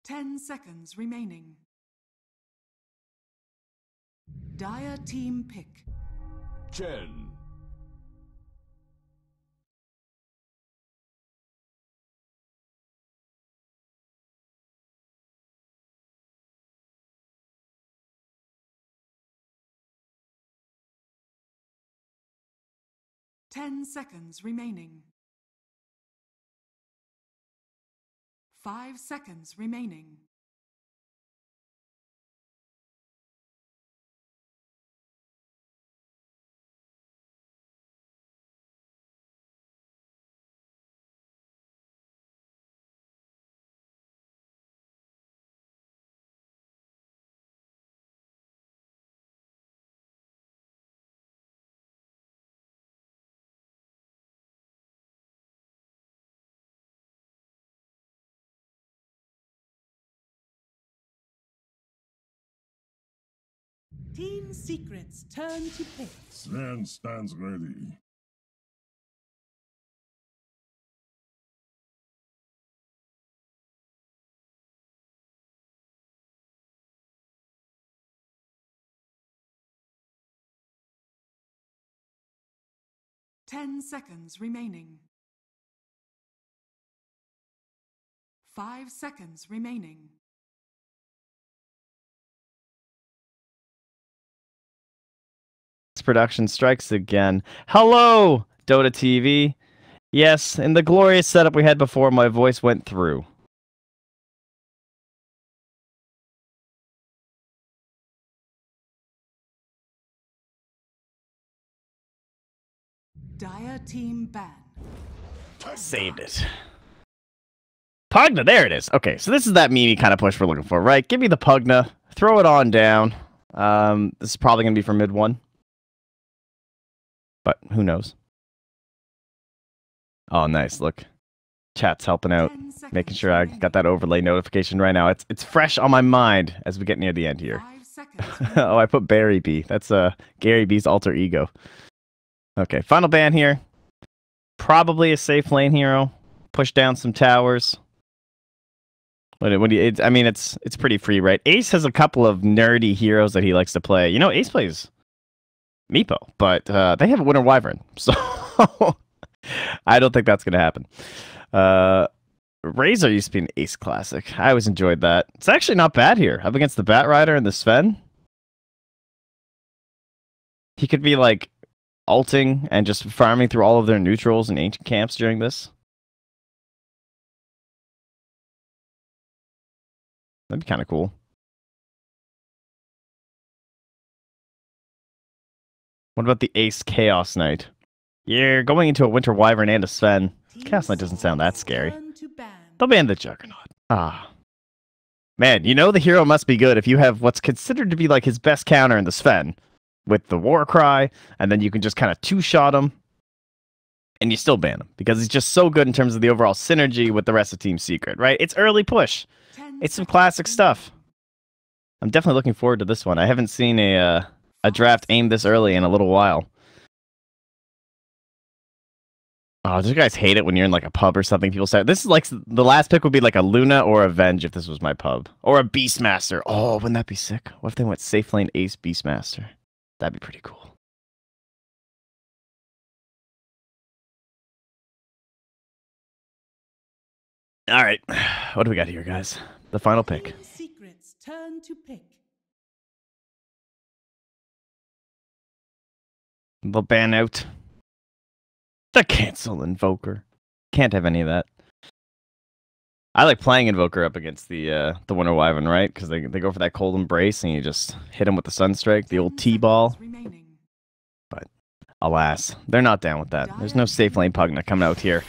10 seconds remaining. Dire team pick. 10. 10 seconds remaining. 5 seconds remaining. Team Secrets turn to pick. Sven stands ready. Ten seconds remaining. 5 seconds remaining. Production strikes again. Hello, Dota TV. Yes, in the glorious setup we had before, my voice went through. Dire team ban. Saved it. Pugna, there it is. Okay, so this is that meme kind of push we're looking for, right? Give me the Pugna. Throw it on down. This is probably going to be for mid 1. But who knows? Oh, nice. Look. Chat's helping out. Making sure I got that overlay notification right now. It's fresh on my mind as we get near the end here. Oh, I put Barry B. That's Gary B's alter ego. Okay, final ban here. Probably a safe lane hero. Push down some towers. I mean, it's pretty free, right? Ace has a couple of nerdy heroes that he likes to play. You know, Ace plays Meepo, but they have a Winter Wyvern, so I don't think that's going to happen. Razor used to be an Ace classic. I always enjoyed that. It's actually not bad here. Up against the Bat Rider and the Sven. He could be like ulting and just farming through all of their neutrals and ancient camps during this. That'd be kind of cool. What about the Ace Chaos Knight? You're going into a Winter Wyvern and a Sven. Chaos Knight doesn't sound that scary. They'll ban the Juggernaut. Ah. Man, you know the hero must be good if you have what's considered to be like his best counter in the Sven. With the War Cry, and then you can just kind of two-shot him. And you still ban him. Because he's just so good in terms of the overall synergy with the rest of Team Secret, right? It's early push. It's some classic stuff. I'm definitely looking forward to this one. I haven't seen a draft aimed this early in a little while. Oh, do you guys hate it when you're in like a pub or something? People say this is like the last pick would be like a Luna or a Venge if this was my pub, or a Beastmaster. Oh, wouldn't that be sick? What if they went safe lane Ace Beastmaster? That'd be pretty cool. All right, what do we got here, guys? The final pick. Secrets turn to pick. They'll ban out the cancel Invoker. Can't have any of that. I like playing Invoker up against the Winter Wyvern, right? Because they go for that cold embrace and you just hit him with the Sunstrike, the old T-ball. But alas, they're not down with that. There's no safe lane Pugna coming out here.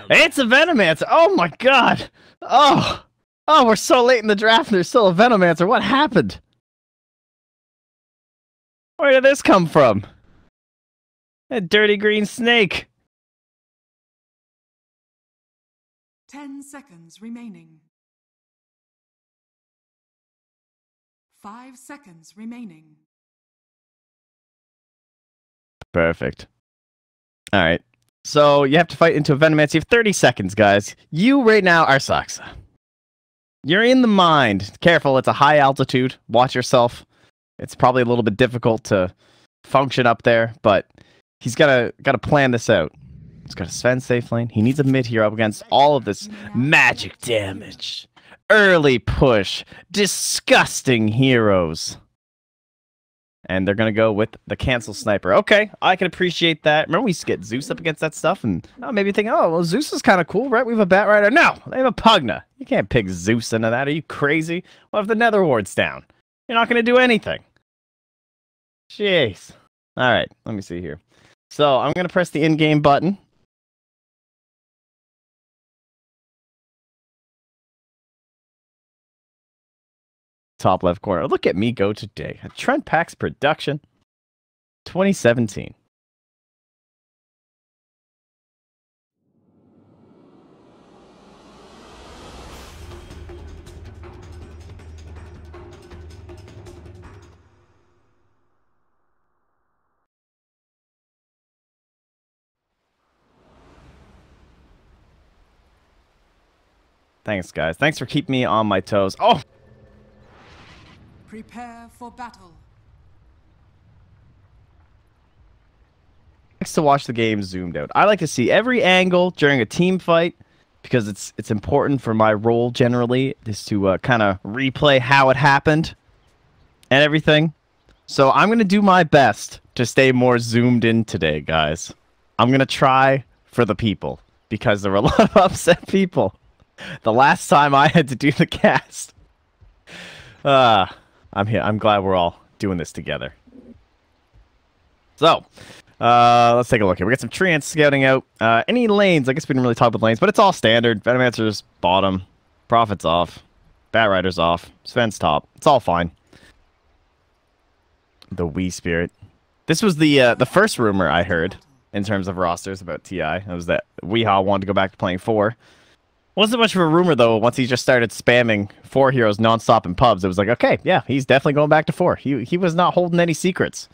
It's a Venomancer! Oh my god! Oh, we're so late in the draft and there's still a Venomancer. What happened? Where did this come from? A dirty green snake. 10 seconds remaining. 5 seconds remaining. Perfect. All right. So you have to fight into a Venomancer. You have 30 seconds, guys. You right now are Saksa. You're in the mind. Careful, it's a high altitude. Watch yourself. It's probably a little bit difficult to function up there, but he's gotta plan this out. He's got a Sven safe lane. He needs a mid hero up against all of this magic damage. Early push. Disgusting heroes. And they're going to go with the cancel sniper. Okay, I can appreciate that. Remember we used to get Zeus up against that stuff? And maybe think, oh, well, Zeus is kind of cool, right? We have a Bat Rider. No, they have a Pugna. You can't pick Zeus into that. Are you crazy? What if the Nether Ward's down? You're not going to do anything. Jeez. All right, let me see here. So I'm going to press the in-game button. Top left corner. Look at me go today. Trent Pax Production 2017. Thanks, guys. Thanks for keeping me on my toes. Oh! Prepare for battle. Likes to watch the game zoomed out. I like to see every angle during a team fight because it's important for my role generally is to kind of replay how it happened and everything. So I'm going to do my best to stay more zoomed in today, guys. I'm going to try for the people because there were a lot of upset people the last time I had to do the cast. I'm here. I'm glad we're all doing this together. So, let's take a look here. We got some Trinks scouting out. Any lanes? I guess we didn't really talk about lanes, but it's all standard. Venomancer's bottom. Prophet's off. Bat Rider's off. Sven's top. It's all fine. The Wii Spirit. This was the first rumor I heard in terms of rosters about TI. It was that Weehaw wanted to go back to playing 4. Wasn't much of a rumor, though, once he just started spamming 4 heroes nonstop in pubs. It was like, okay, yeah, he's definitely going back to 4. He was not holding any secrets.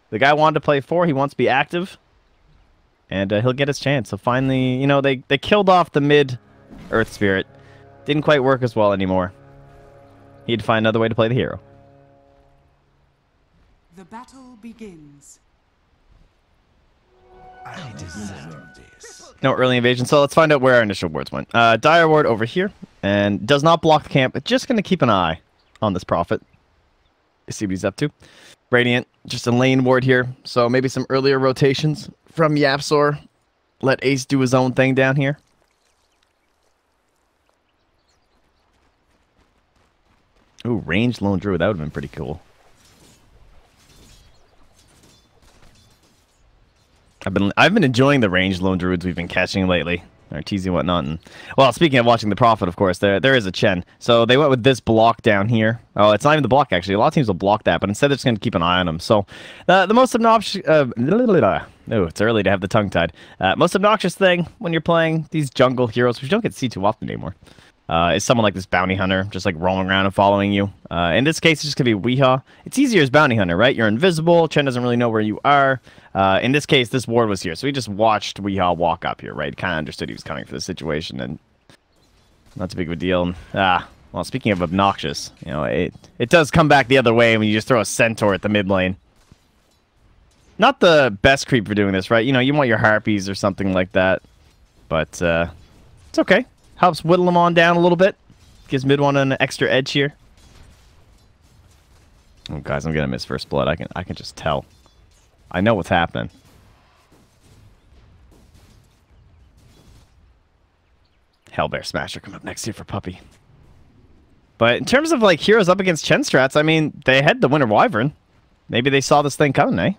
The guy wanted to play 4. He wants to be active. And he'll get his chance. So finally, you know, they killed off the mid-Earth Spirit. Didn't quite work as well anymore. He had to find another way to play the hero. The battle begins. I deserve this. No early invasion, so let's find out where our initial wards went. Dire Ward over here, and does not block the camp, but just going to keep an eye on this Prophet. See what he's up to. Radiant, just a lane ward here, so maybe some earlier rotations from YapzOr. Let Ace do his own thing down here. Ooh, ranged Lone Druid, that would have been pretty cool. I've been enjoying the ranged Lone Druids we've been catching lately. Or TZ and whatnot. And, well, speaking of watching the Prophet, of course, there is a Chen. So they went with this block down here. Oh, it's not even the block, actually. A lot of teams will block that, but instead they're just going to keep an eye on them. So the most obnoxious... oh, it's early to have the tongue-tied. Most obnoxious thing when you're playing these jungle heroes, which you don't get to see too often anymore, is someone like this Bounty Hunter, just like rolling around and following you. In this case, it's just going to be Weehaw. It's easier as Bounty Hunter, right? You're invisible. Chen doesn't really know where you are. In this case, this ward was here, so he just watched Weehaw walk up here, right? Kind of understood he was coming for the situation, and not too big of a deal. Well, speaking of obnoxious, you know, it does come back the other way when you just throw a Centaur at the mid lane. Not the best creep for doing this, right? You know, you want your Harpies or something like that, but it's okay. Helps whittle them on down a little bit. Gives mid one an extra edge here. Oh, guys, I'm gonna miss first blood. I can just tell. I know what's happening. Hellbear Smasher come up next here for Puppey. But in terms of like heroes up against Chen strats, I mean, they had the Winter Wyvern. Maybe they saw this thing coming, eh?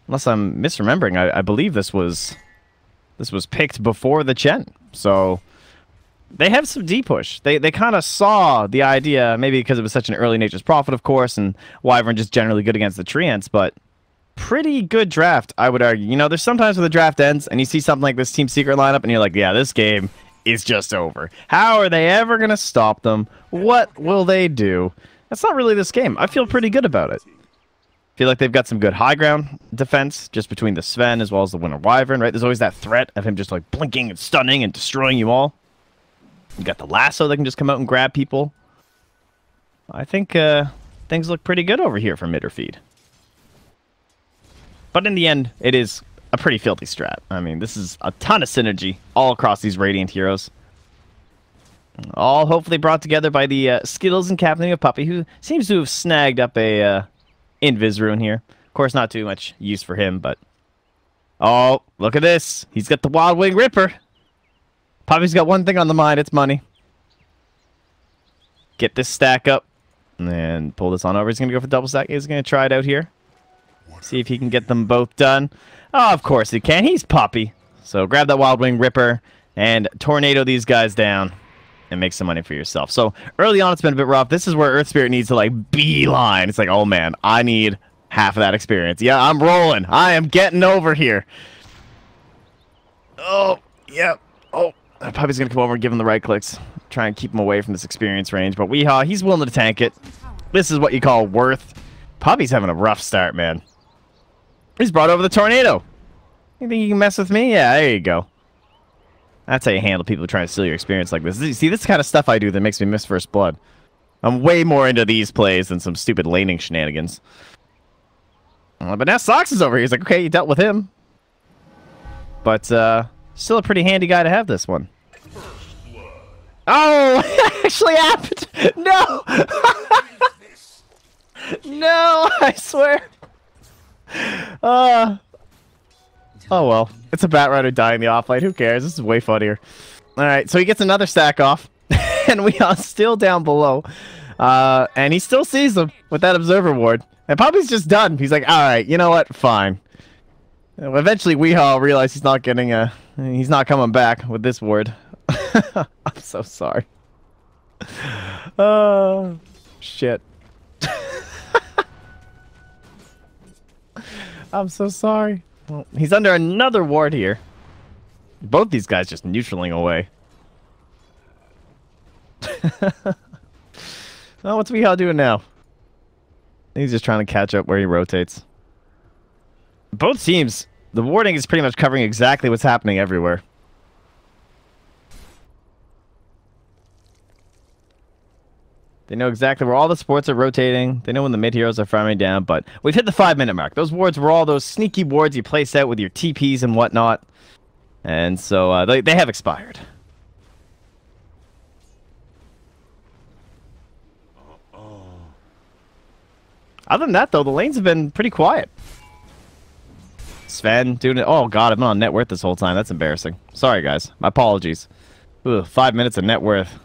Unless I'm misremembering, I believe this was picked before the Chen. So they have some D-push. They kind of saw the idea, maybe because it was such an early Nature's Prophet, of course, and Wyvern just generally good against the Treants, but pretty good draft, I would argue. You know, there's sometimes when the draft ends and you see something like this Team Secret lineup and you're like, yeah, this game is just over. How are they ever going to stop them? What will they do? That's not really this game. I feel pretty good about it. Feel like they've got some good high ground defense just between the Sven as well as the Winter Wyvern, right? There's always that threat of him just like blinking and stunning and destroying you all. You got the lasso that can just come out and grab people. I think things look pretty good over here for mid or feed. But in the end, it is a pretty filthy strat. I mean, this is a ton of synergy all across these Radiant heroes. All hopefully brought together by the skills and captaining of Puppey, who seems to have snagged up a Invis rune here. Of course, not too much use for him, but... Oh, look at this. He's got the Wild Wing Ripper. Puppey's got one thing on the mind. It's money. Get this stack up. And pull this on over. He's going to go for double stack. He's going to try it out here. See if he can get them both done. Oh, of course he can. He's Puppey. So grab that Wild Wing Ripper and tornado these guys down and make some money for yourself. So early on, it's been a bit rough. This is where Earth Spirit needs to, like, beeline. It's like, oh, man, I need half of that experience. Yeah, I'm rolling. I am getting over here. Oh, yep. Oh, Puppey's going to come over and give him the right clicks. Try and keep him away from this experience range. But he's willing to tank it. This is what you call worth. Puppey's having a rough start, man. He's brought over the tornado. You think you can mess with me? Yeah, there you go. That's how you handle people trying to steal your experience like this. See, this is the kind of stuff I do that makes me miss First Blood. I'm way more into these plays than some stupid laning shenanigans. But now Sox is over here. He's like, okay, you dealt with him. But still a pretty handy guy to have this one. Oh, it actually happened. No. No, I swear. Oh well, it's a Bat Rider dying the offlane. Who cares? This is way funnier. All right, so he gets another stack off, and we are still down below. And he still sees them with that observer ward. And Puppey's just done. He's like, all right, you know what? Fine. Eventually, Weehaw realized he's not getting he's not coming back with this ward. I'm so sorry. Oh shit. I'm so sorry. Well, he's under another ward here. Both these guys just neutraling away. Oh, what's Weehaw doing now? He's just trying to catch up where he rotates. Both teams, the warding is pretty much covering exactly what's happening everywhere. They know exactly where all the supports are rotating. They know when the mid heroes are farming down, but we've hit the 5-minute mark. Those wards were all those sneaky wards you place out with your TPs and whatnot. And so they have expired. Other than that, though, the lanes have been pretty quiet. Sven doing it. Oh, God, I've been on net worth this whole time. That's embarrassing. Sorry, guys. My apologies. Ugh, 5 minutes of net worth.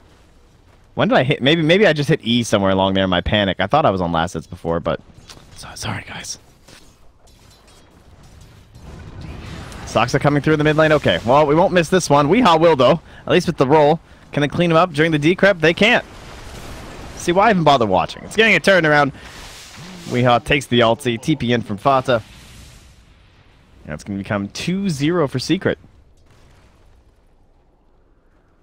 When did I hit? Maybe I just hit E somewhere along there in my panic. I thought I was on last hits before, but... sorry, guys. Sox are coming through the mid lane. Okay, well, we won't miss this one. Weehaw will, though. At least with the roll. Can they clean him up during the decrep? They can't. See, why even bother watching? It's getting a turnaround. Weehaw takes the ulti. TP in from FATA. And it's going to become 2-0 for Secret.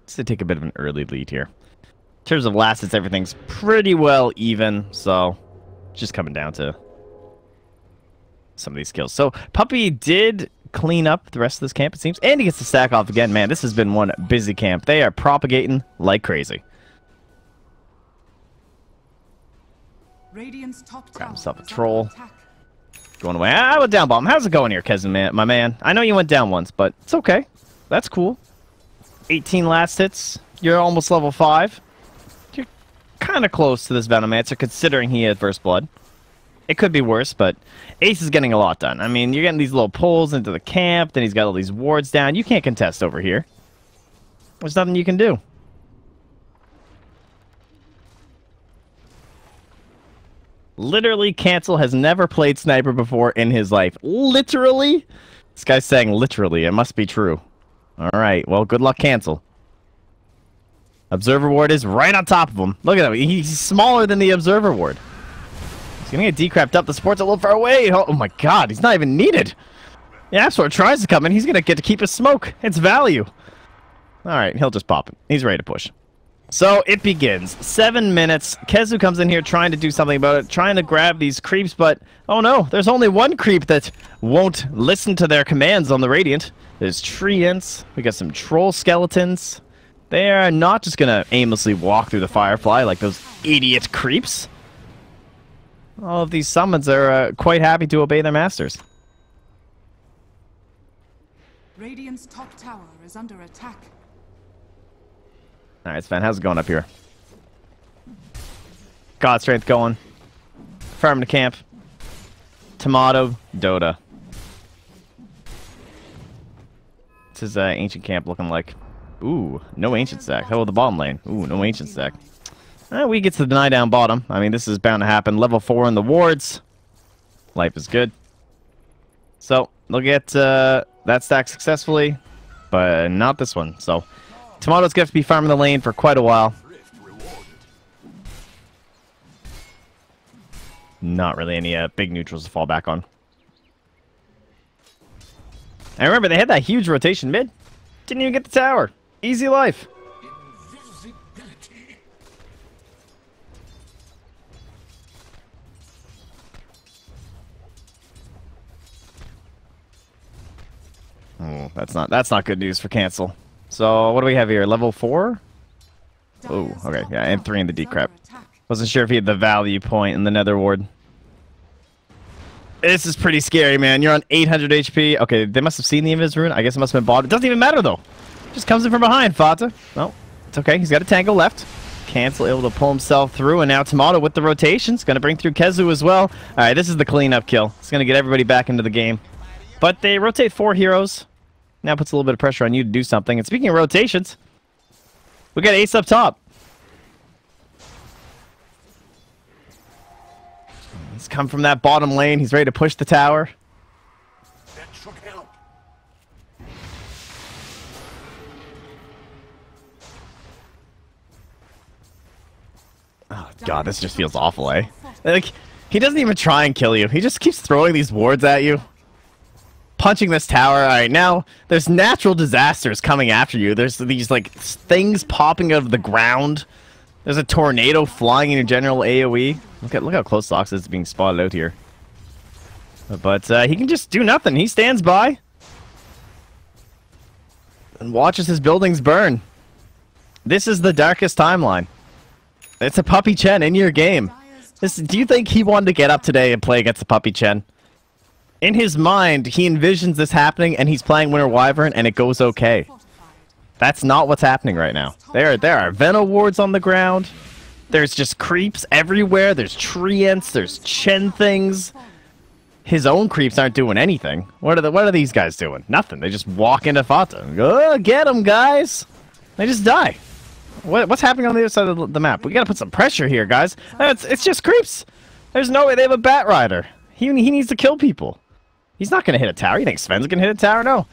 Just to take a bit of an early lead here. In terms of last hits, everything's pretty well even, so just coming down to some of these skills. So Puppey did clean up the rest of this camp, it seems, and he gets the stack off again. Man, this has been one busy camp. They are propagating like crazy. Radiant's top Grab tower himself a is troll. under attack. Going away. I would down bomb. How's it going here, Kevin, my man? I know you went down once, but it's okay. That's cool. 18 last hits. You're almost level 5. Kind of close to this Venomancer, considering he had First Blood. It could be worse, but Ace is getting a lot done. I mean, you're getting these little pulls into the camp, then he's got all these wards down. You can't contest over here. There's nothing you can do. Literally, Cancel has never played Sniper before in his life. Literally? This guy's saying literally. It must be true. Alright, well, good luck, Cancel. Observer Ward is right on top of him. Look at him. He's smaller than the Observer Ward. He's going to get decrapped up. The support's a little far away. Oh my god, he's not even needed. YapzOr tries to come in. He's going to get to keep his smoke. It's value. Alright, he'll just pop it. He's ready to push. So it begins. 7 minutes. Kezu comes in here trying to do something about it, trying to grab these creeps, but oh no, there's only one creep that won't listen to their commands on the Radiant. There's Trinks. We got some troll skeletons. They are not just gonna aimlessly walk through the Firefly like those idiot creeps. All of these summons are quite happy to obey their masters. Radiant's top tower is under attack. Alright, Sven, how's it going up here? God Strength going. Farm to camp. Tomato, Dota. This is ancient camp looking like. Ooh, no ancient stack. How about the bottom lane? Ooh, no ancient stack. We get to the deny down bottom. I mean, this is bound to happen. Level 4 in the wards. Life is good. So, they'll get that stack successfully, but not this one. So, Tomato's going to have to be farming the lane for quite a while. Not really any big neutrals to fall back on. And remember, they had that huge rotation mid. Didn't even get the tower. Easy life. Oh, that's not good news for cancel. So what do we have here? Level 4? Oh, okay, yeah, and 3 in the decrep. Wasn't sure if he had the value point in the nether ward. This is pretty scary, man. You're on 800 HP. Okay, they must have seen the Invis rune. I guess it must have been bought. It doesn't even matter, though. Just comes in from behind, FATA. No, it's okay. He's got a tango left. Cancel able to pull himself through, and now Tomato with the rotations. Going to bring through Kezu as well. All right, this is the cleanup kill. It's going to get everybody back into the game. But they rotate 4 heroes. Now puts a little bit of pressure on you to do something. And speaking of rotations, we got Ace up top. He's come from that bottom lane. He's ready to push the tower. That should help. Oh god, this just feels awful, eh? Like, he doesn't even try and kill you. He just keeps throwing these wards at you. Punching this tower. Alright, now there's natural disasters coming after you. There's these, like, things popping out of the ground. There's a tornado flying in your general AoE. Look how close Sox is being spotted out here. But he can just do nothing. He stands by and watches his buildings burn. This is the darkest timeline. It's a Puppey Chen in your game. Do you think he wanted to get up today and play against the Puppey Chen? In his mind, he envisions this happening, and he's playing Winter Wyvern, and it goes okay. That's not what's happening right now. There are Veno wards on the ground. There's just creeps everywhere. There's treants. There's Chen things. His own creeps aren't doing anything. What are these guys doing? Nothing. They just walk into FATA and go, oh, get them, guys. They just die. What's happening on the other side of the map? We gotta put some pressure here, guys. It's just creeps. There's no way they have a Bat Rider. He needs to kill people. He's not gonna hit a tower. You think Sven's gonna hit a tower? No.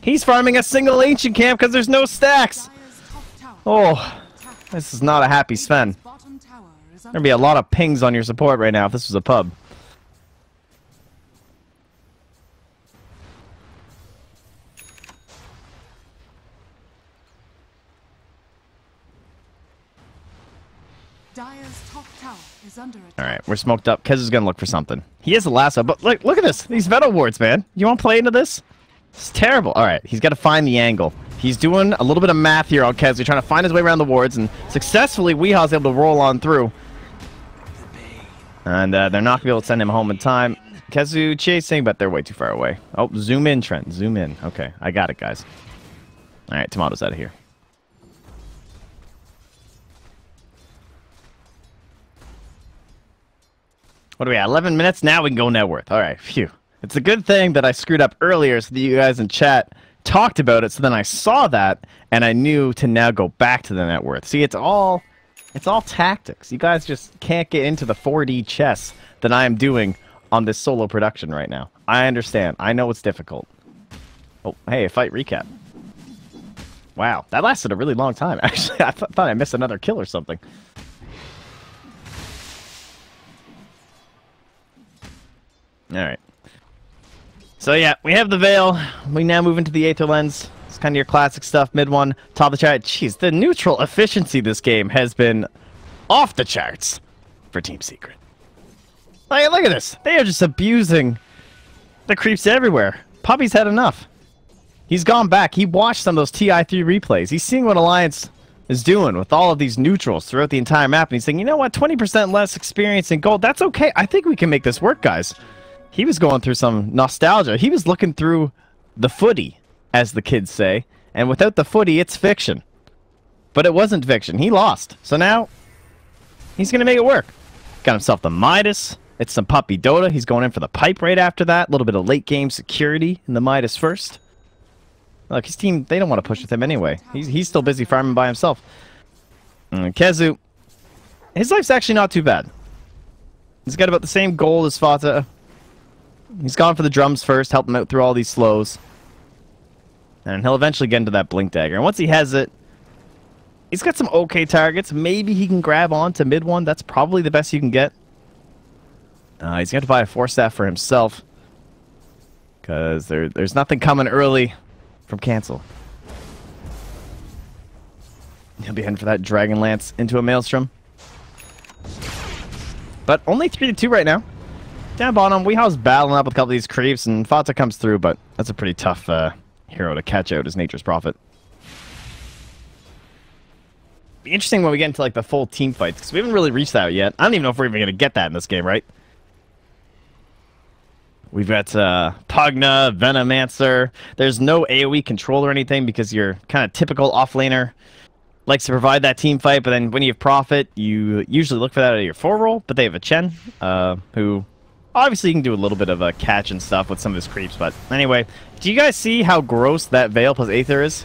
He's farming a single ancient camp because there's no stacks. Oh, this is not a happy Sven. There'd be a lot of pings on your support right now if this was a pub. Alright, we're smoked up. Kez is gonna look for something. He has a lasso, but look at this. These Veto wards, man. You wanna play into this? It's terrible. Alright, he's gotta find the angle. He's doing a little bit of math here on Kez. He's trying to find his way around the wards, and successfully Weeha's able to roll on through. And they're not gonna be able to send him home in time. Kezu chasing, but they're way too far away. Oh, zoom in, Trent. Zoom in. Okay, I got it, guys. Alright, Tomato's out of here. What do we have? 11 minutes? Now we can go net worth. Alright, phew. It's a good thing that I screwed up earlier so that you guys in chat talked about it, so then I saw that, and I knew to now go back to the net worth. See, it's all tactics. You guys just can't get into the 4D chess that I am doing on this solo production right now. I understand. I know it's difficult. Oh, hey, a fight recap. Wow, that lasted a really long time, actually. I thought I missed another kill or something. Alright. So yeah, we have the Veil. We now move into the Aether Lens. It's kind of your classic stuff. Mid one, top of the chart. Jeez, the neutral efficiency this game has been off the charts for Team Secret. Like, look at this. They are just abusing the creeps everywhere. Puppey's had enough. He's gone back. He watched some of those TI3 replays. He's seeing what Alliance is doing with all of these neutrals throughout the entire map. And he's saying, you know what, 20% less experience in gold. That's okay. I think we can make this work, guys. He was going through some nostalgia. He was looking through the footy, as the kids say. And without the footy, it's fiction. But it wasn't fiction. He lost. So now, he's going to make it work. Got himself the Midas. It's some Puppey Dota. He's going in for the pipe right after that. A little bit of late game security in the Midas first. Look, his team, they don't want to push with him anyway. He's still busy farming by himself. And Kezu, his life's actually not too bad. He's got about the same gold as FATA. He's gone for the drums first, help him out through all these slows. And he'll eventually get into that blink dagger. And once he has it, he's got some okay targets. Maybe he can grab on to mid one. That's probably the best you can get. He's got to buy a 4-staff for himself. Because there's nothing coming early from Cancel. He'll be heading for that Dragon Lance into a Maelstrom. But only 3-2 right now. Down bottom, Weehaw's battling up with a couple of these creeps, and FATA comes through, but that's a pretty tough hero to catch out as Nature's Prophet. Be interesting when we get into like the full team fights, because we haven't really reached that yet. I don't even know if we're even going to get that in this game, right? We've got Pugna, Venomancer. There's no AoE control or anything because you're kind of typical offlaner. Likes to provide that team fight, but then when you have Prophet, you usually look for that out of your 4 roll. But they have a Chen, who obviously can do a little bit of a catch and stuff with some of his creeps. But anyway, do you guys see how gross that Veil plus Aether is?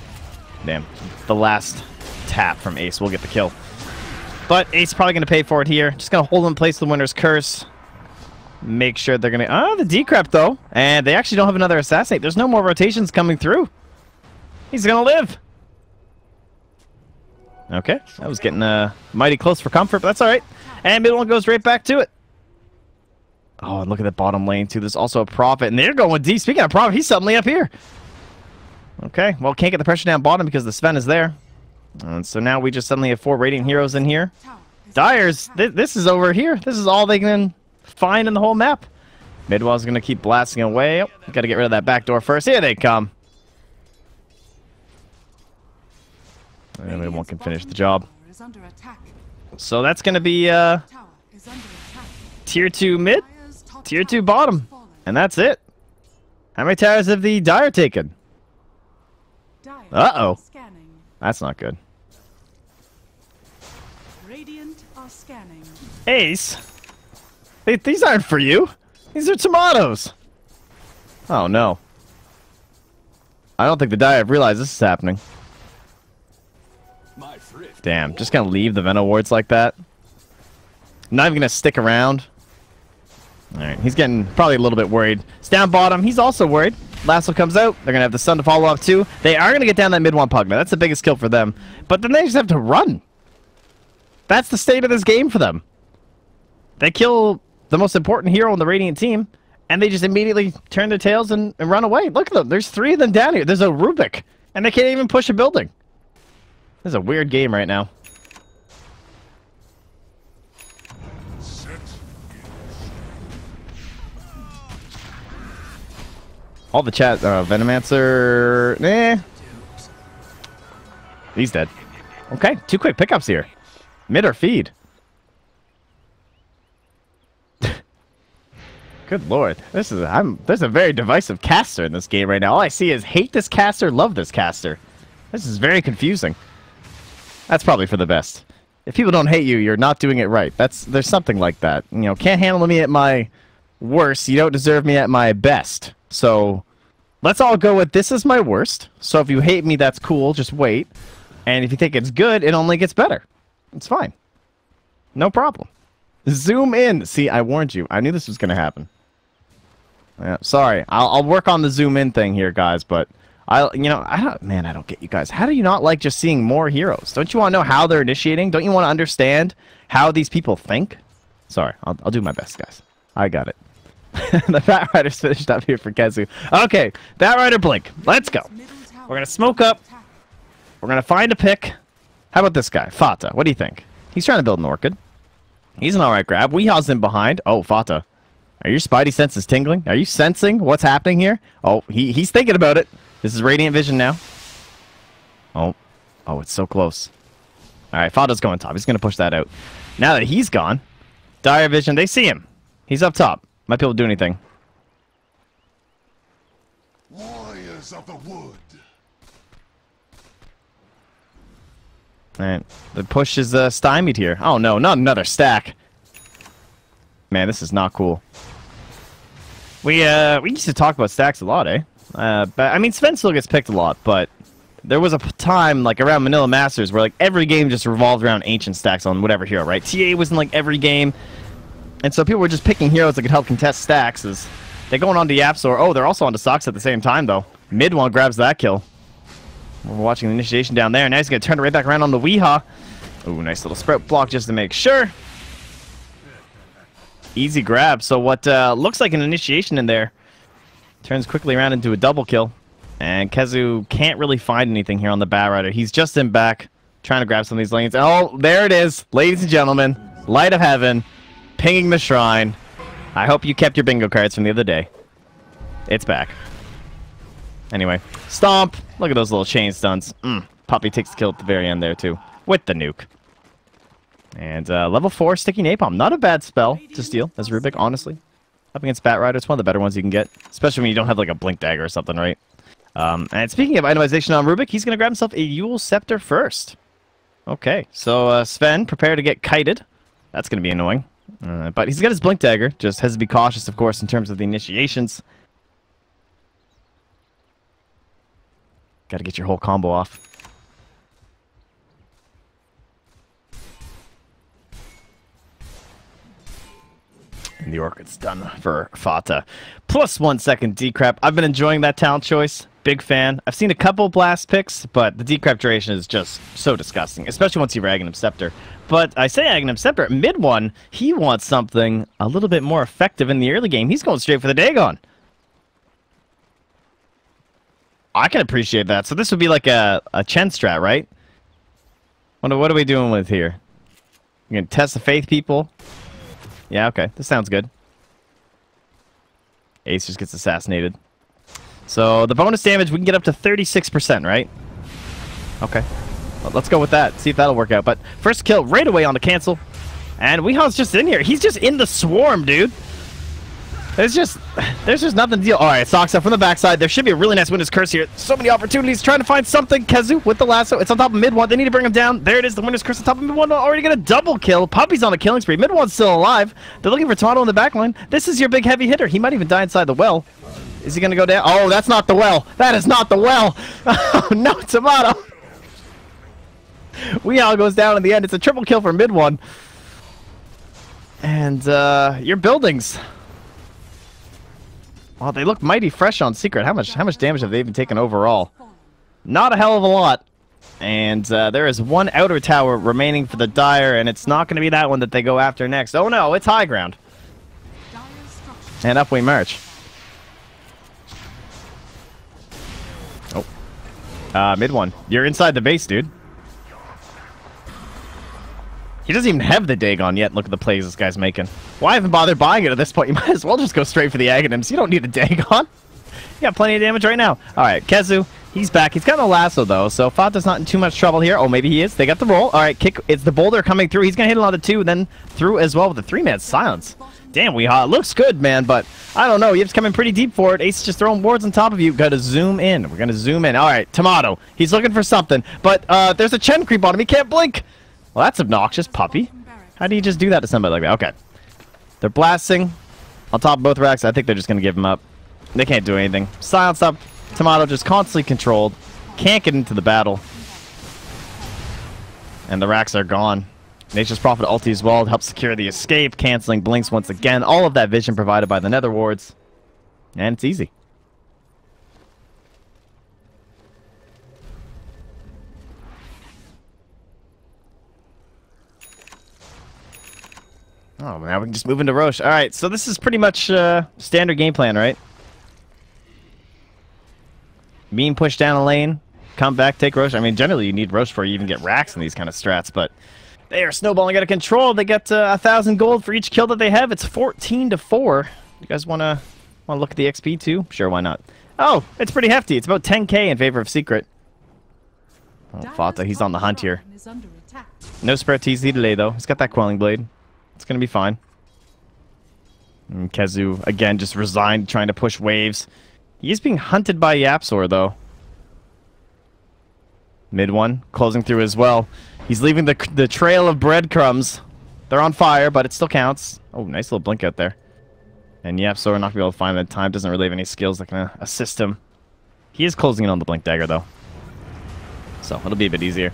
Damn, the last tap from Ace will get the kill. But Ace is probably going to pay for it here. Just going to hold in place the Winter's Curse. Make sure they're going to... Oh, the decrep, though. And they actually don't have another Assassinate. There's no more rotations coming through. He's going to live. Okay, that was getting mighty close for comfort, but that's all right. And mid one goes right back to it. Oh, and look at that bottom lane, too. There's also a Prophet, and they're going deep. Speaking of Prophet, he's suddenly up here. Okay, well, can't get the pressure down bottom because the Sven is there. And so now we just suddenly have 4 Radiant Heroes in here. Dyers, this is over here. This is all they can find in the whole map. Midwell's going to keep blasting away. Oh, got to get rid of that back door first. Here they come. And mid one can finish the job. So that's going to be tier 2 mid, tier 2 bottom. And that's it. How many towers have the Dire taken? Uh-oh. That's not good. Ace? These aren't for you. These are tomatoes. Oh, no. I don't think the Dire have realized this is happening. Damn, just gonna leave the Venom wards like that. Not even gonna stick around. Alright, he's getting probably a little bit worried. It's down bottom, he's also worried. Lasso comes out, they're gonna have the Sun to follow up too. They are gonna get down that mid one Pugna. That's the biggest kill for them. But then they just have to run. That's the state of this game for them. They kill the most important hero on the Radiant team, and they just immediately turn their tails and run away. Look at them, there's 3 of them down here. There's a Rubik, and they can't even push a building. This is a weird game right now. All the chat, Venomancer, he's dead. Okay, 2 quick pickups here. Mid or feed. Good lord, there's a very divisive caster in this game right now. All I see is hate this caster, love this caster. This is very confusing. That's probably for the best. If people don't hate you, you're not doing it right. There's something like that. You know, can't handle me at my worst. You don't deserve me at my best. So let's all go with this is my worst. So if you hate me, that's cool. Just wait. And if you think it's good, it only gets better. It's fine. No problem. Zoom in. See, I warned you. I knew this was going to happen. Yeah, sorry. I'll work on the zoom in thing here, guys, but I don't get you guys. How do you not like just seeing more heroes? Don't you want to know how they're initiating? Don't you want to understand how these people think? Sorry, I'll do my best, guys. I got it. The Bat Rider's finished up here for Kezu. Okay, Bat Rider Blink. Let's go. We're going to smoke up. We're going to find a pick. How about this guy? FATA. What do you think? He's trying to build an Orchid. He's an alright grab. Weehaw's in behind. Oh, FATA. Are your spidey senses tingling? Are you sensing what's happening here? Oh, he's thinking about it. This is Radiant Vision now. Oh, it's so close. Alright, Fata's going top. He's going to push that out. Now that he's gone, Dire Vision, they see him. He's up top. Might be able to do anything. Warriors of the wood. Alright, the push is stymied here. Oh no, not another stack. Man, this is not cool. We used to talk about stacks a lot, eh? But I mean, Sven still gets picked a lot, but there was a time, like, around Manila Masters where, like, every game just revolved around ancient stacks on whatever hero, right? TA was in, like, every game. And so people were just picking heroes that could help contest stacks. As they're going on to YapzOr. Oh, they're also on to Socks at the same time, though. Mid one grabs that kill. We're watching the initiation down there. Now he's going to turn it right back around on the Weehaw. Ooh, nice little sprout block just to make sure. Easy grab. So what looks like an initiation in there turns quickly around into a double kill. And Kezu can't really find anything here on the Bat Rider. He's just in back, trying to grab some of these lanes. Oh, there it is, ladies and gentlemen. Light of Heaven, pinging the shrine. I hope you kept your bingo cards from the other day. It's back. Anyway, stomp. Look at those little chain stuns. Puppey takes the kill at the very end there, too, with the nuke. And level 4 Sticky Napalm. Not a bad spell to steal as Rubik, honestly. Up against Bat Rider, it's one of the better ones you can get. Especially when you don't have, like, a Blink Dagger or something, right? And speaking of itemization on Rubik, he's going to grab himself a Yule Scepter first. Okay, so Sven, prepare to get kited. That's going to be annoying. But he's got his Blink Dagger. Just has to be cautious, of course, in terms of the initiations. Got to get your whole combo off. And the Orchid's done for FATA. Plus 1 second decrep. I've been enjoying that talent choice. Big fan. I've seen a couple blast picks, but the decrep duration is just so disgusting, especially once you're Aghanim Scepter. But I say Aghanim Scepter, mid one, he wants something a little bit more effective in the early game. He's going straight for the Dagon. I can appreciate that. So this would be like a Chen strat, right? What are we doing with here? You're going to test the faith people? Yeah, okay. This sounds good. Ace just gets assassinated. So the bonus damage, we can get up to 36%, right? Okay. Well, let's go with that. See if that'll work out. But first kill right away on the cancel. And Weehaw's just in here. He's just in the swarm, dude. There's just nothing to deal. All right, Socks up from the backside. There should be a really nice Winter's Curse here. So many opportunities trying to find something. Kezu with the lasso. It's on top of mid one. They need to bring him down. There it is. The Winter's Curse on top of mid one. Already got a double kill. Puppey's on a killing spree. Mid one's still alive. They're looking for Tomato in the back line. This is your big heavy hitter. He might even die inside the well. Is he going to go down? Oh, that's not the well. That is not the well. Oh, no, Tomato. Weehaw goes down in the end. It's a triple kill for mid one. And your buildings. Well, they look mighty fresh on Secret. How much damage have they even taken overall? Not a hell of a lot. And there is one outer tower remaining for the Dire, and it's not going to be that one that they go after next. Oh no, it's high ground. And up we march. Oh. Mid one. You're inside the base, dude. He doesn't even have the Dagon yet. Look at the plays this guy's making. Why even bother buying it at this point? You might as well just go straight for the Aghanims. You don't need a Dagon. You got plenty of damage right now. All right, Kezu, he's back. He's got no lasso, though, so Fata's not in too much trouble here. Oh, maybe he is. They got the roll. All right, kick. It's the boulder coming through. He's going to hit a lot of two, then through as well with the 3-man silence. Damn, Weehaw. Looks good, man, but I don't know. Yip's coming pretty deep for it. Ace is just throwing wards on top of you. Got to zoom in. We're going to zoom in. All right, Tomato. He's looking for something, but there's a Chen creep on him. He can't blink. Well, that's obnoxious, Puppey. How do you just do that to somebody like that? Okay. They're blasting on top of both racks. I think they're just going to give him up. They can't do anything. Silence up. Tomato just constantly controlled. Can't get into the battle. And the racks are gone. Nature's Prophet ulti as well to help secure the escape. Canceling blinks once again. All of that vision provided by the Nether Wards. And it's easy. Oh, now we can just move into Roche. All right, so this is pretty much standard game plan, right? Mean push down a lane, come back, take Roche. I mean, generally you need Roche before you even get racks in these kind of strats, but they are snowballing out of control. They get 1,000 gold for each kill that they have. It's 14-4. You guys want to look at the XP too? Sure, why not? Oh, it's pretty hefty. It's about 10k in favor of Secret. Oh, Fata, he's on the hunt here. attack. No spread TZ delay, though. He's got that Quelling Blade. It's going to be fine. And Kezu, again, just resigned, trying to push waves. He's being hunted by YapzOr, though. Mid one, closing through as well. He's leaving the trail of breadcrumbs. They're on fire, but it still counts. Oh, nice little blink out there. And YapzOr not going to be able to find that time. Doesn't really have any skills that can assist him. He is closing in on the blink dagger, though. So it'll be a bit easier.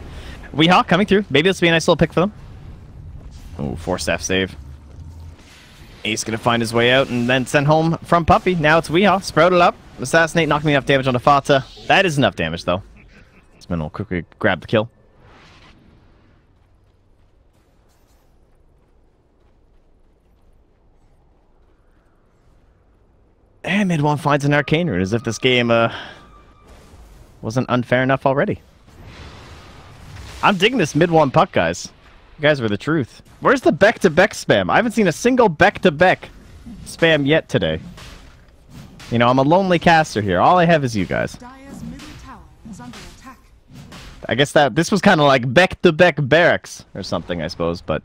Weehawk coming through. Maybe this will be a nice little pick for them. Oh, forced F save. Ace going to find his way out and then send home from Puppey. Now it's Weehawk. Sprouted up. Assassinate, not going to be enough damage on the FATA. That is enough damage, though. Spin will quickly grab the kill. And mid one finds an arcane rune, as if this game wasn't unfair enough already. I'm digging this mid one puck, guys. You guys were the truth. Where's the Beck-to-Beck spam? I haven't seen a single Beck-to-Beck spam yet today. You know, I'm a lonely caster here. All I have is you guys. Dire's middle tower is under attack. I guess that this was kind of like Beck-to-Beck barracks or something, I suppose, but...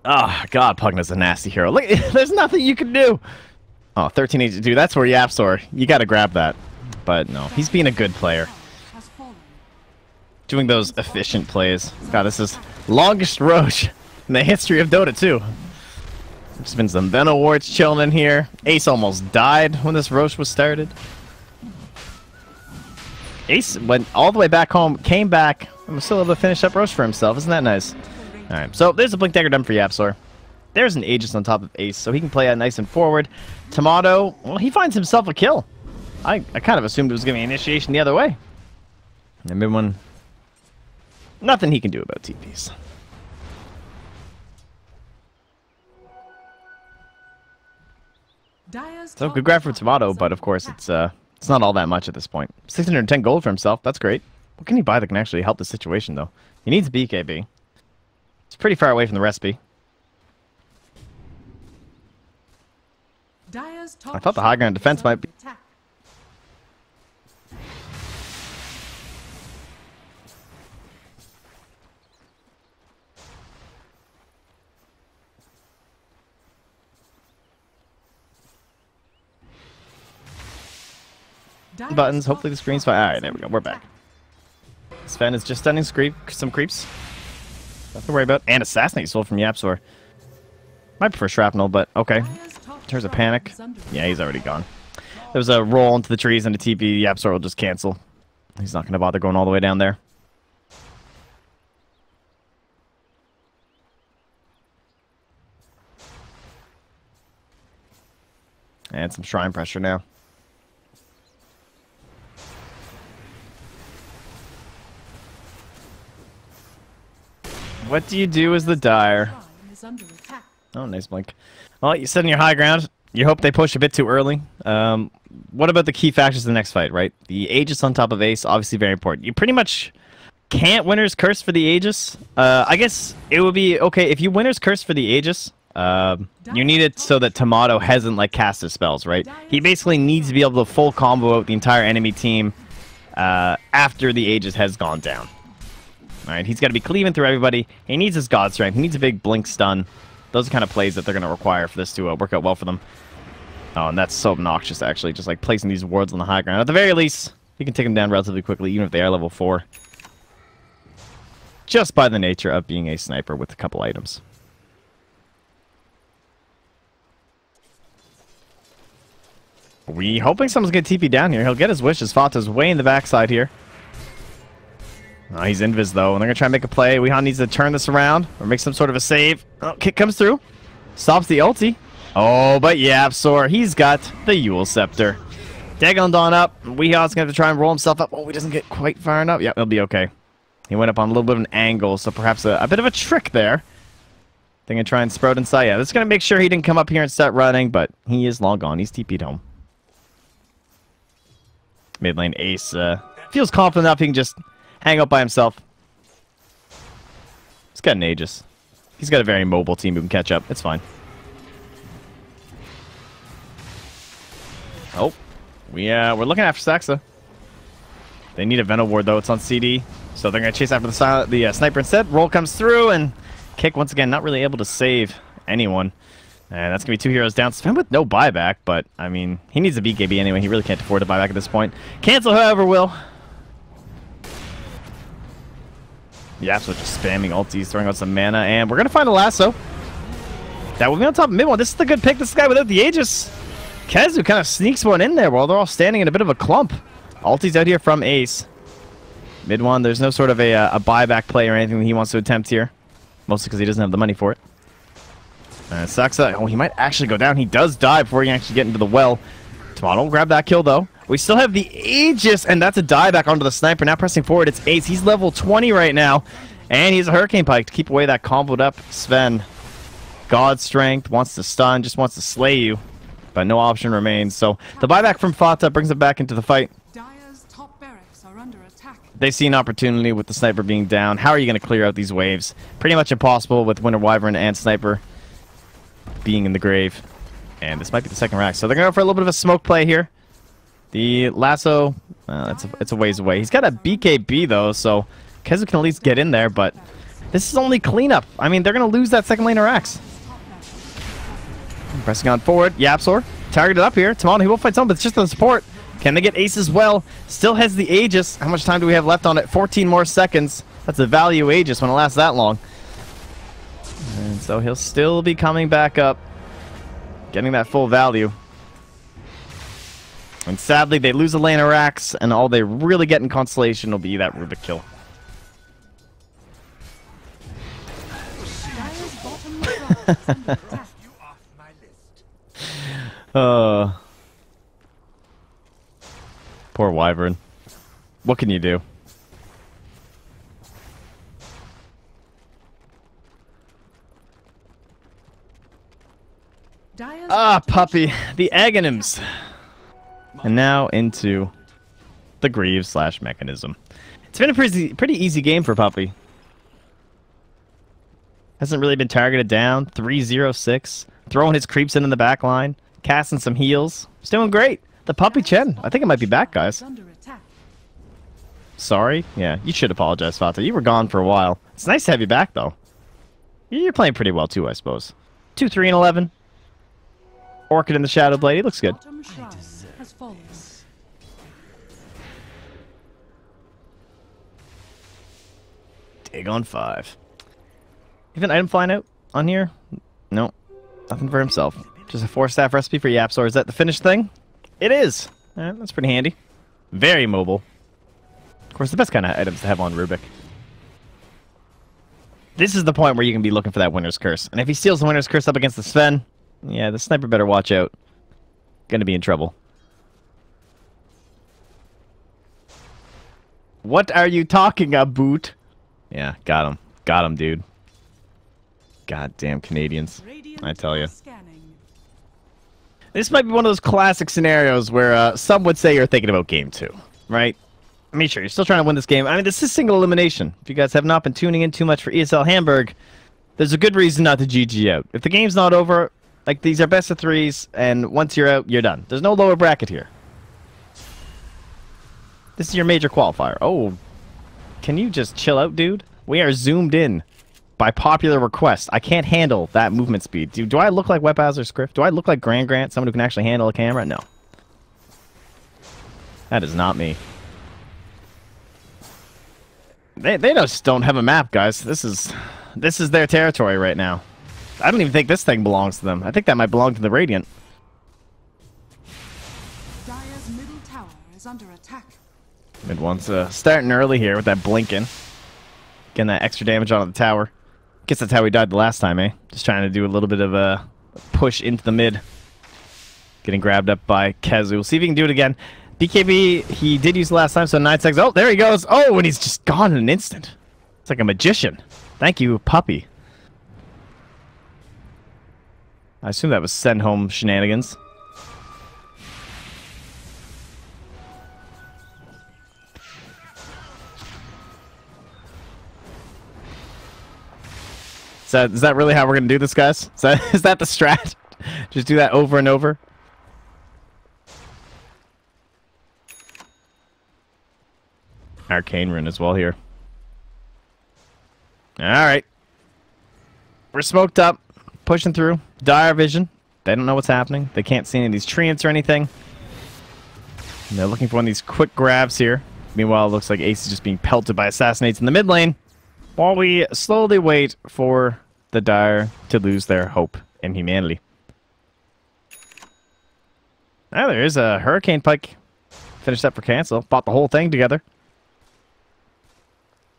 Oh, God, Pugna's a nasty hero. Look, there's nothing you can do. Oh, 1382. That's where YapzOr. You got to grab that. But no, he's being a good player. Doing those efficient plays. God, this is longest Roche in the history of Dota 2. There's been some Ven Awards chilling in here. Ace almost died when this Roche was started. Ace went all the way back home, came back, and was still able to finish up Roche for himself. Isn't that nice? Alright, so there's a Blink Dagger done for YapzOr. There's an Aegis on top of Ace, so he can play out nice and forward. Tomato, well, he finds himself a kill. I kind of assumed it was going to be initiation the other way. And mid one, nothing he can do about TPs. So good grab for Tomato, but of course it's not all that much at this point. 610 gold for himself, that's great. What can he buy that can actually help the situation though? He needs BKB. It's pretty far away from the recipe. I thought the high ground defense might be... Buttons, hopefully the screen's fine. Alright, there we go, we're back. Sven is just stunning some creeps. Nothing to worry about. And Assassinate sold from YapzOr. Might prefer Shrapnel, but okay. In terms of panic, yeah, he's already gone. There was a roll into the trees and a TP. YapzOr will just cancel. He's not going to bother going all the way down there. And some shrine pressure now. What do you do as the Dire? Oh, nice blink. Well, you sit in your high ground. You hope they push a bit too early. What about the key factors of the next fight, right? The Aegis on top of Ace, obviously very important. You pretty much can't Winner's Curse for the Aegis. I guess it would be okay if you Winner's Curse for the Aegis. You need it so that Tomato hasn't like cast his spells, right? He basically needs to be able to full combo out the entire enemy team after the Aegis has gone down. Alright, he's got to be cleaving through everybody. He needs his God Strength. He needs a big blink stun. Those are the kind of plays that they're going to require for this to work out well for them. Oh, and that's so obnoxious, actually. Just like placing these wards on the high ground. At the very least, he can take them down relatively quickly, even if they are level 4. Just by the nature of being a sniper with a couple items. We hoping someone's going to TP down here. He'll get his wishes. Fata's way in the backside here. Oh, he's invis though, and they're going to try and make a play. Weehan needs to turn this around or make some sort of a save. Oh, kick comes through. Stops the ulti. Oh, but YapzOr, he's got the Yule Scepter. Dagoned on up. Weehan's going to have to try and roll himself up. Oh, he doesn't get quite far enough. Yeah, he'll be okay. He went up on a little bit of an angle, so perhaps a bit of a trick there. They're going to try and sprout inside. Yeah, that's going to make sure he didn't come up here and start running, but he is long gone. He's TP'd home. Mid lane Ace feels confident enough he can just hang out by himself. He's got an Aegis. He's got a very mobile team who can catch up. It's fine. Oh. We're looking after Saxa. They need a Venom Ward, though. It's on CD. So they're going to chase after the sniper instead. Roll comes through, and Kick, once again, not really able to save anyone. And that's going to be 2 heroes down. Sven with no buyback, but, I mean, he needs a BKB anyway. He really can't afford to buyback at this point. Cancel, however, will. YapzOr just spamming ultis, throwing out some mana, and we're going to find a lasso. That will be on top of mid one. This is the good pick. This guy without the Aegis. Kezu kind of sneaks one in there while they're all standing in a bit of a clump. Ulti's out here from Ace. Mid one, there's no sort of a buyback play or anything that he wants to attempt here. Mostly because he doesn't have the money for it. Saxa, oh, he might actually go down. He does die before he can actually get into the well. Tomato will grab that kill, though. We still have the Aegis, and that's a dieback onto the sniper. Now pressing forward, it's Ace. He's level 20 right now, and he's a Hurricane Pike to keep away that comboed up Sven. God Strength, wants to stun, just wants to slay you, but no option remains. So the buyback from FATA brings it back into the fight. Dire's top barracks are under attack. They see an opportunity with the sniper being down. How are you going to clear out these waves? Pretty much impossible with Winter Wyvern and sniper being in the grave. And this might be the second rack. So they're going to go for a little bit of a smoke play here. The lasso, it's a ways away. He's got a BKB, though, so Kezu can at least get in there, but this is only cleanup. I mean, they're going to lose that second lane of racks. Pressing on forward. YapzOr targeted up here. Tomato, he will fight someone, but it's just the support. Can they get Ace as well? Still has the Aegis. How much time do we have left on it? 14 more seconds. That's a value Aegis when it lasts that long. And so he'll still be coming back up, getting that full value. And sadly, they lose a lane of racks, and all they really get in consolation will be that Rubik kill. Poor Wyvern. What can you do? Puppey. The Aghanims. And now into the Greaves / Mechanism. It's been a pretty easy game for Puppey. Hasn't really been targeted down. 3-0-6. Throwing his creeps in the back line. Casting some heals. He's doing great. The Puppey Chen. I think it might be back, guys. Sorry? Yeah, you should apologize, Fata. You were gone for a while. It's nice to have you back, though. You're playing pretty well, too, I suppose. 2-3-11. Orchid in the Shadow Blade. He looks good. Dig on 5. Even item flying out on here? No. Nothing for himself. Just a 4-staff recipe for YapzOr. Is that the finished thing? It is. Alright, that's pretty handy. Very mobile. Of course, the best kind of items to have on Rubik. This is the point where you can be looking for that Winter's Curse. And if he steals the Winter's Curse up against the Sven, yeah, the sniper better watch out. Gonna be in trouble. What are you talking about? Yeah, got him. Got him, dude. Goddamn Canadians. I tell you. This might be one of those classic scenarios where some would say you're thinking about game 2, right? I mean, sure, you're still trying to win this game. I mean, this is single elimination. If you guys have not been tuning in too much for ESL Hamburg, there's a good reason not to GG out. If the game's not over, like, these are best of 3s, and once you're out, you're done. There's no lower bracket here. This is your major qualifier. Oh, can you just chill out, dude? We are zoomed in by popular request. I can't handle that movement speed. Do I look like YapzOr Script? Do I look like Grant, someone who can actually handle a camera? No. That is not me. They just don't have a map, guys. This is their territory right now. I don't even think this thing belongs to them. I think that might belong to the Radiant. Dire's middle tower is under attack. Mid one's starting early here with that blinking. Getting that extra damage onto the tower. Guess that's how we died the last time, eh? Just trying to do a little bit of a push into the mid. Getting grabbed up by Kezu. We'll see if he can do it again. BKB, he did use the last time, so 9 seconds. Oh, there he goes. Oh, and he's just gone in an instant. It's like a magician. Thank you, Puppey. I assume that was send home shenanigans. Is that really how we're going to do this, guys? Is that the strat? Just do that over and over? Arcane rune as well here. Alright. We're smoked up. Pushing through. Dire vision. They don't know what's happening. They can't see any of these treants or anything. And they're looking for one of these quick grabs here. Meanwhile, it looks like Ace is just being pelted by assassinates in the mid lane. While we slowly wait for the Dire to lose their hope in humanity. Now there is a Hurricane Pike. Finished up for cancel. Bought the whole thing together.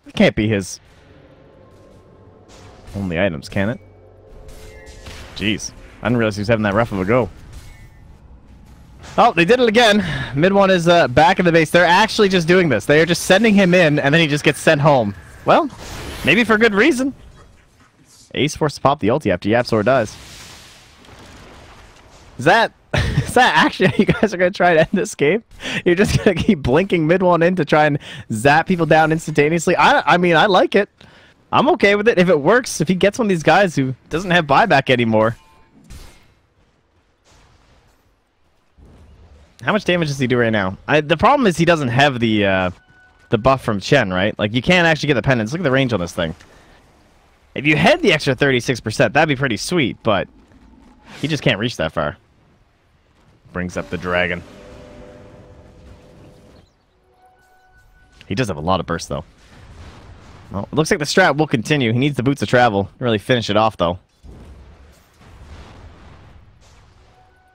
It can't be his only items, can it? Jeez. I didn't realize he was having that rough of a go. Oh, they did it again. Mid one is back in the base. They're actually just doing this. They are just sending him in, and then he just gets sent home. Well, maybe for good reason. Ace forced to pop the ulti after YapzOr dies. Is that actually how you guys are going to try to end this game? You're just going to keep blinking mid one in to try and zap people down instantaneously? I mean, I like it. I'm okay with it. If it works, if he gets one of these guys who doesn't have buyback anymore. How much damage does he do right now? The problem is he doesn't have the buff from Chen, right? Like, you can't actually get the pendants. Look at the range on this thing. If you had the extra 36%, that'd be pretty sweet, but he just can't reach that far. Brings up the dragon. He does have a lot of burst, though. Well, it looks like the strat will continue. He needs the boots of travel to really finish it off, though.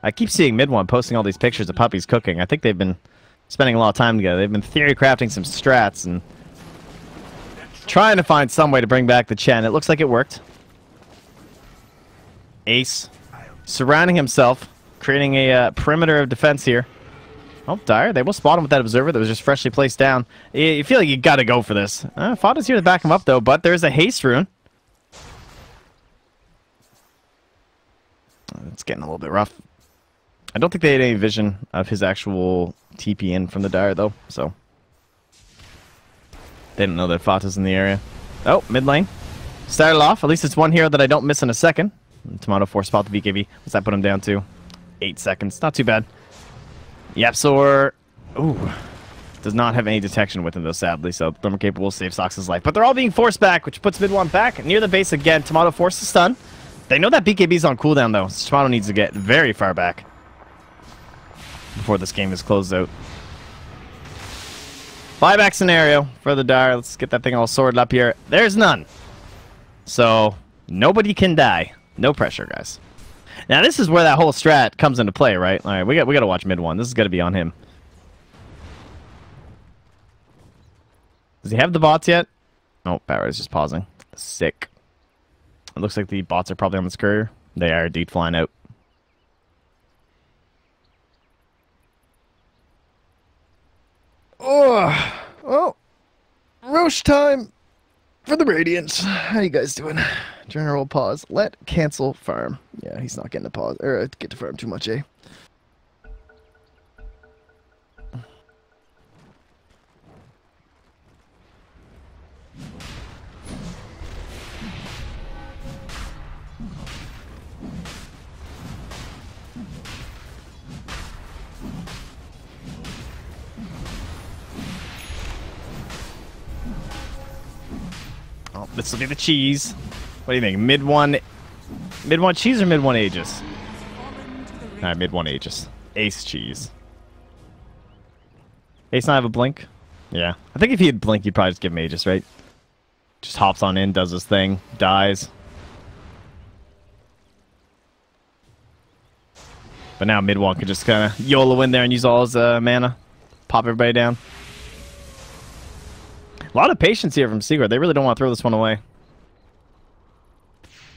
I keep seeing mid one posting all these pictures of Puppey's cooking. I think they've been spending a lot of time together. They've been theory crafting some strats and trying to find some way to bring back the Chen. It looks like it worked. Ace surrounding himself, creating a perimeter of defense here. Oh, Dire. They will spot him with that observer that was just freshly placed down. You feel like you got to go for this. FATA's here to back him up, though, but there's a haste rune. It's getting a little bit rough. I don't think they had any vision of his actual TP in from the Dire, though, so they didn't know that FATA's in the area. Oh, mid lane. Started off. At least it's one hero that I don't miss in a second. Tomato 4 spot the BKB. What's that put him down to? 8 seconds. Not too bad. YapzOr, ooh, does not have any detection with him, though, sadly, so Thermal Cape will save Sox's life. But they're all being forced back, which puts mid one back near the base again. Tomato forced to stun. They know that BKB's on cooldown, though, so Tomato needs to get very far back before this game is closed out. Buyback scenario for the Dire. Let's get that thing all sorted up here. There's none. So, nobody can die. No pressure, guys. Now, this is where that whole strat comes into play, right? All right, we got to watch mid one. This is going to be on him. Does he have the bots yet? Oh, Power is just pausing. Sick. It looks like the bots are probably on this courier. They are indeed flying out. Oh, Roche time for the Radiants. How you guys doing? General pause. Let cancel farm. Yeah, he's not getting to pause or get to farm too much, eh? Oh, this will be the cheese. What do you think? Mid one cheese or mid one Aegis? Alright, mid one Aegis. Ace cheese. Ace not have a blink? Yeah. I think if he had blink, you'd probably just give him Aegis, right? Just hops on in, does his thing, dies. But now mid one could just kind of YOLO in there and use all his mana. Pop everybody down. A lot of patience here from Secret. They really don't want to throw this one away.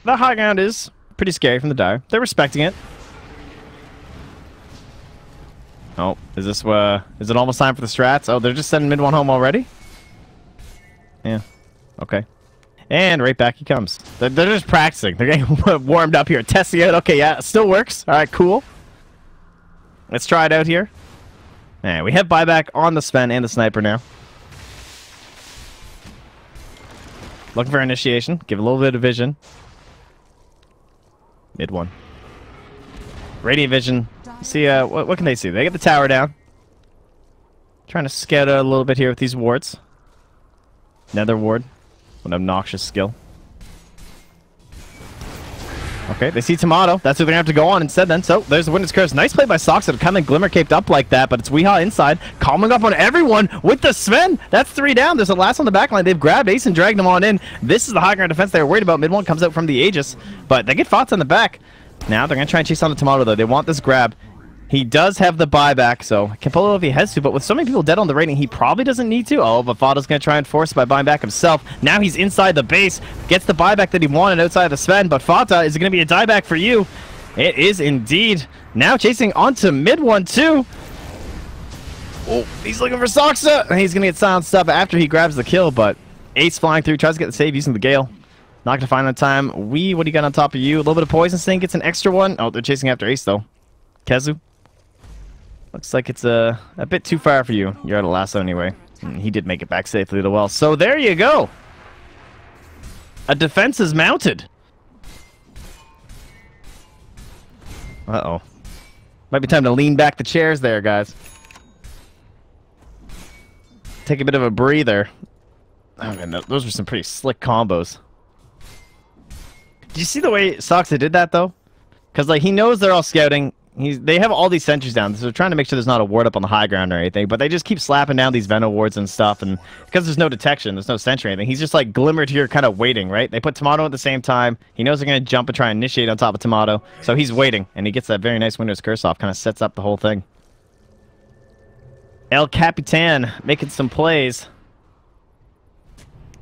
The high ground is pretty scary from the Dire. They're respecting it. Oh, is it almost time for the strats? Oh, they're just sending mid one home already? Yeah. Okay. And right back he comes. They're just practicing. They're getting warmed up here. Testing it. Okay, yeah, it still works. Alright, cool. Let's try it out here. And we have buyback on the Sven and the Sniper now. Looking for initiation. Give a little bit of vision. Mid one. Radiant vision. See, what can they see? They get the tower down. Trying to scout out a little bit here with these wards. Nether Ward. An obnoxious skill. Okay, they see Tomato. That's who they're going to have to go on instead then. So, there's the Witness Curse. Nice play by Sox to come and Glimmer caped up like that, but it's Weehaw inside. Calming up on everyone with the Sven. That's 3 down. There's a last on the backline. They've grabbed Ace and dragged him on in. This is the high ground defense they were worried about. Mid one comes out from the Aegis, but they get FATA in the back. Now, they're going to try and chase on the Tomato, though. They want this grab. He does have the buyback, so can pull it if he has to, but with so many people dead on the rating, he probably doesn't need to. Oh, but FATA's going to try and force it by buying back himself. Now he's inside the base, gets the buyback that he wanted outside of the Sven, but FATA, is it going to be a dieback for you? It is indeed. Now chasing onto mid one, too. Oh, he's looking for Soxa, and he's going to get silenced up after he grabs the kill, but Ace flying through, tries to get the save using the Gale. Not going to find on time. What do you got on top of you? A little bit of Poison Sting, gets an extra one. Oh, they're chasing after Ace, though. Kezu. Looks like it's a bit too far for you. You're out of lasso anyway. And he did make it back safely to the well. So there you go. A defense is mounted. Uh-oh. Might be time to lean back the chairs there, guys. Take a bit of a breather. Oh, man, those were some pretty slick combos. Did you see the way Soxa did that, though? Because, like, he knows they're all scouting. They have all these sentries down, so they're trying to make sure there's not a ward up on the high ground or anything, but they just keep slapping down these Veno wards and stuff, and because there's no detection, there's no sentry or anything, he's just like glimmered here kind of waiting, right? They put Tomato at the same time. He knows they're going to jump and try and initiate on top of Tomato, so he's waiting, and he gets that very nice Windows Curse off, kind of sets up the whole thing. El Capitan making some plays.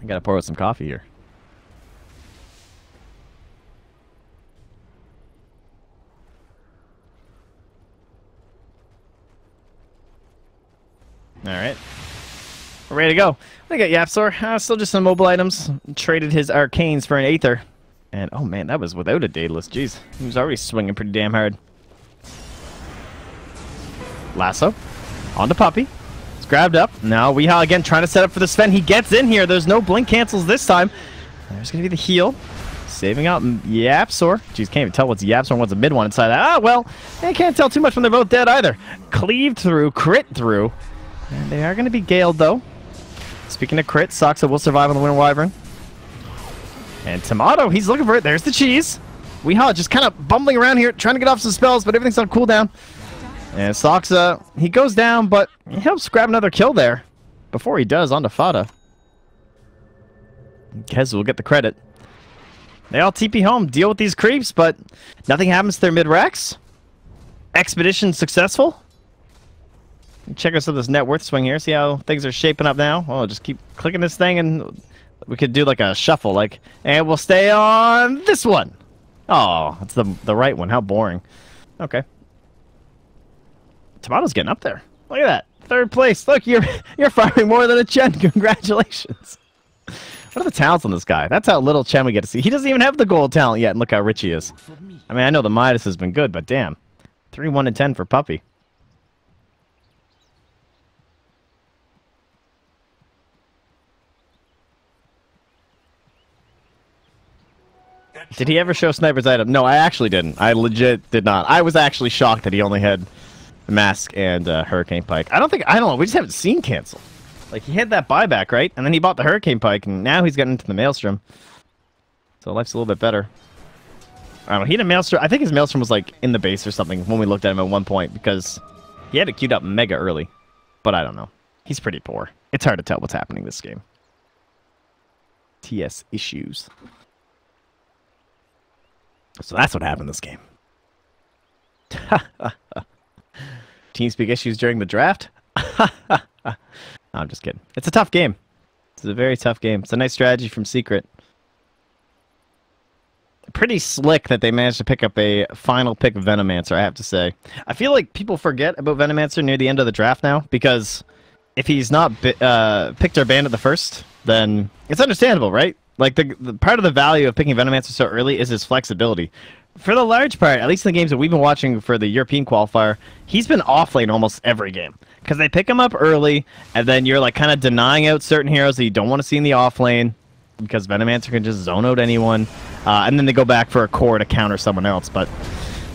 I gotta pour out some coffee here. Alright. We're ready to go. I got YapzOr. Still just some mobile items. Traded his Arcanes for an Aether. And, oh man, that was without a Daedalus. Jeez. He was already swinging pretty damn hard. Lasso. On to Puppey. It's grabbed up. Now Weehaw again trying to set up for the Sven. He gets in here. There's no blink cancels this time. There's going to be the heal. Saving out YapzOr. Jeez, can't even tell what's YapzOr and what's a mid one inside that. Ah, well, they can't tell too much when they're both dead either. Cleaved through, crit through. And they are going to be galed, though. Speaking of crit, Soxa will survive on the Winter Wyvern. And Tomato, he's looking for it. There's the cheese. Weehaw just kind of bumbling around here, trying to get off some spells, but everything's on cooldown. And Soxa, he goes down, but he helps grab another kill there. Before he does, on to FATA. Kez will get the credit. They all TP home, deal with these creeps, but nothing happens to their mid-Rex. Expedition successful. Check out some of this net worth swing here, see how things are shaping up now. Oh, just keep clicking this thing and we could do like a shuffle, like, and we'll stay on this one. Oh, it's the right one. How boring. Okay. Tomato's getting up there. Look at that. 3rd place. Look, you're farming more than a Chen. Congratulations. What are the talents on this guy? That's how little Chen we get to see. He doesn't even have the gold talent yet, and look how rich he is. I mean, I know the Midas has been good, but damn. 3, 1, and 10 for Puppey. Did he ever show Sniper's item? No, I actually didn't. I legit did not. I was actually shocked that he only had the Mask and Hurricane Pike. I don't know. We just haven't seen cancel. Like, he had that buyback, right? And then he bought the Hurricane Pike, and now he's getting into the Maelstrom. So life's a little bit better. I don't know. He had a Maelstrom. I think his Maelstrom was, like, in the base or something when we looked at him at one point, because he had it queued up mega early. But I don't know. He's pretty poor. It's hard to tell what's happening this game. TS issues. So that's what happened this game. TeamSpeak issues during the draft? No, I'm just kidding. It's a tough game. It's a very tough game. It's a nice strategy from Secret. Pretty slick that they managed to pick up a final pick of Venomancer, I have to say. I feel like people forget about Venomancer near the end of the draft now, because if he's not picked or banned at the first, then it's understandable, right? Like, the part of the value of picking Venomancer so early is his flexibility. For the large part, at least in the games that we've been watching for the European qualifier, he's been offlane almost every game. Because they pick him up early, and then you're like kind of denying out certain heroes that you don't want to see in the offlane, because Venomancer can just zone out anyone, and then they go back for a core to counter someone else. But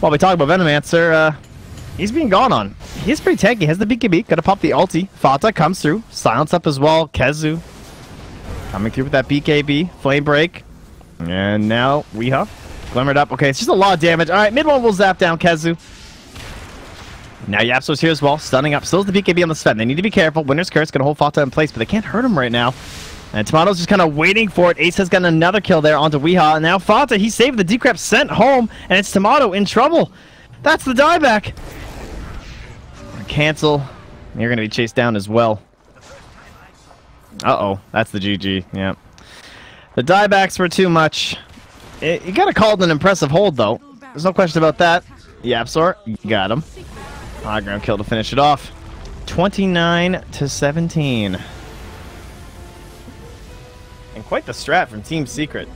while we talk about Venomancer, he's being gone on. He's pretty tanky. Has the BKB. Got to pop the ulti. FATA comes through. Silence up as well. Kezu. Coming through with that BKB. Flame break. And now Weeha. Glimmered up. Okay, it's just a lot of damage. Alright, mid one will zap down Kezu. Now YapzOr's here as well. Stunning up. Still the BKB on the Sven. They need to be careful. Winner's Curse going to hold FATA in place, but they can't hurt him right now. And Tomato's just kind of waiting for it. Ace has gotten another kill there onto Weeha. And now FATA, he saved the decrep, sent home. And it's Tomato in trouble. That's the dieback. Cancel. You're going to be chased down as well. Uh-oh. That's the GG. Yeah. The diebacks were too much. You got to call it an impressive hold, though. There's no question about that. YapzOr, got him. High ground kill to finish it off. 29-17. And quite the strat from Team Secret.